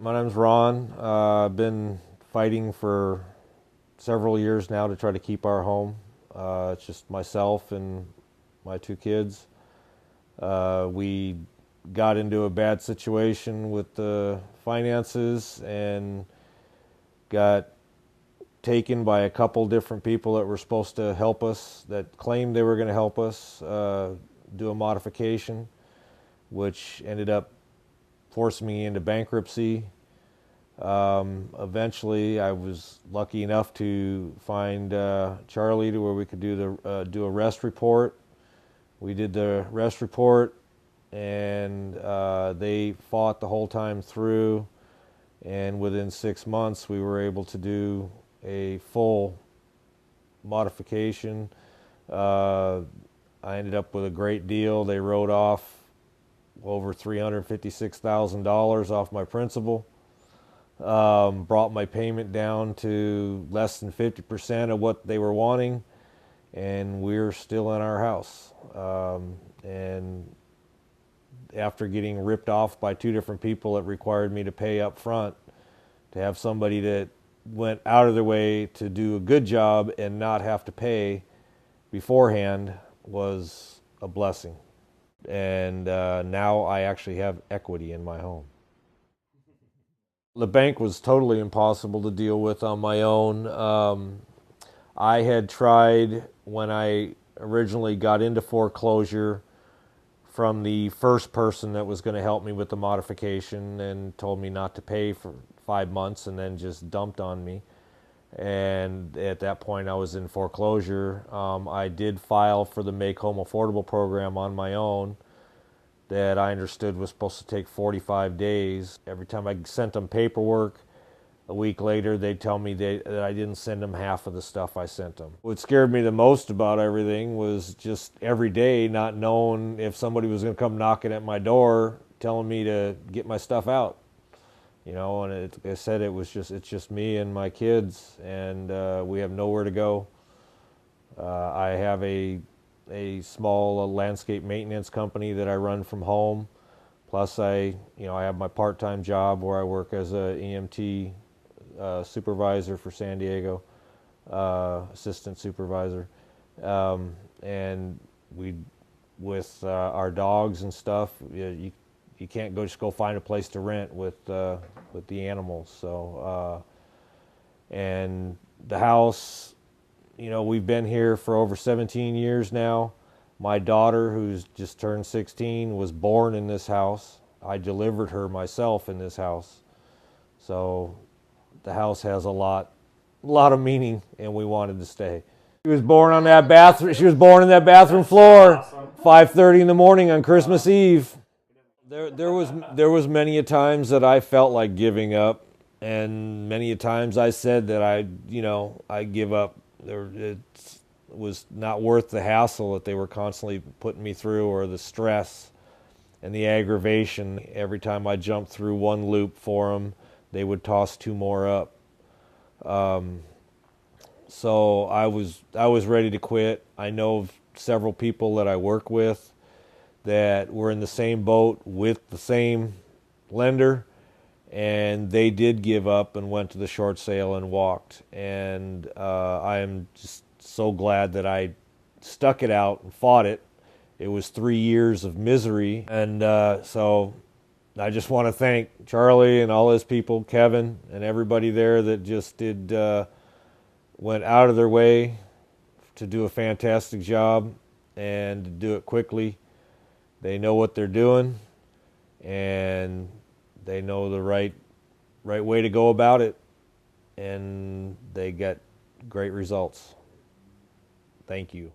My name's Ron. I've been fighting for several years now to try to keep our home. It's just myself and my two kids. We got into a bad situation with the finances and got taken by a couple different people that were supposed to help us, that claimed they were going to help us do a modification, which ended up forcing me into bankruptcy. Eventually, I was lucky enough to find Charlie to where we could do a rest report. We did the rest report, and they fought the whole time through. And within 6 months, we were able to do a full modification. I ended up with a great deal. They wrote off over $356,000 off my principal. Brought my payment down to less than 50% of what they were wanting, and we're still in our house. And after getting ripped off by two different people that required me to pay up front, to have somebody that went out of their way to do a good job and not have to pay beforehand was a blessing. And now I actually have equity in my home. The bank was totally impossible to deal with on my own. I had tried, when I originally got into foreclosure, from the first person that was going to help me with the modification and told me not to pay for 5 months and then just dumped on me. And at that point I was in foreclosure. I did file for the Make Home Affordable program on my own, that I understood was supposed to take 45 days. Every time I sent them paperwork, a week later they'd tell me that I didn't send them half of the stuff I sent them. What scared me the most about everything was just every day not knowing if somebody was going to come knocking at my door telling me to get my stuff out. You know, and like I said, it's just me and my kids, and we have nowhere to go. I have a small landscape maintenance company that I run from home. Plus I have my part-time job where I work as a EMT supervisor for San Diego, assistant supervisor. And with our dogs and stuff, you can't just go find a place to rent with the animals. So, and the house, we've been here for over 17 years now. My daughter, who's just turned 16, was born in this house. I delivered her myself in this house. So the house has a lot of meaning, and we wanted to stay. She was born on that bathroom. She was born in that bathroom floor, 5:30 in the morning on Christmas Eve. There was many a times that I felt like giving up, and many a times I said that I give up. It was not worth the hassle that they were constantly putting me through, or the stress and the aggravation. Every time I jumped through one loop for them, they would toss two more up. So I was ready to quit. I know of several people that I work with that were in the same boat with the same lender, and they did give up and went to the short sale and walked. And I am just so glad that I stuck it out and fought it. It was 3 years of misery, and so I just want to thank Charlie and all his people, Kevin, and everybody there that just went out of their way to do a fantastic job and to do it quickly. They know what they're doing, and they know the right way to go about it, and they get great results. Thank you.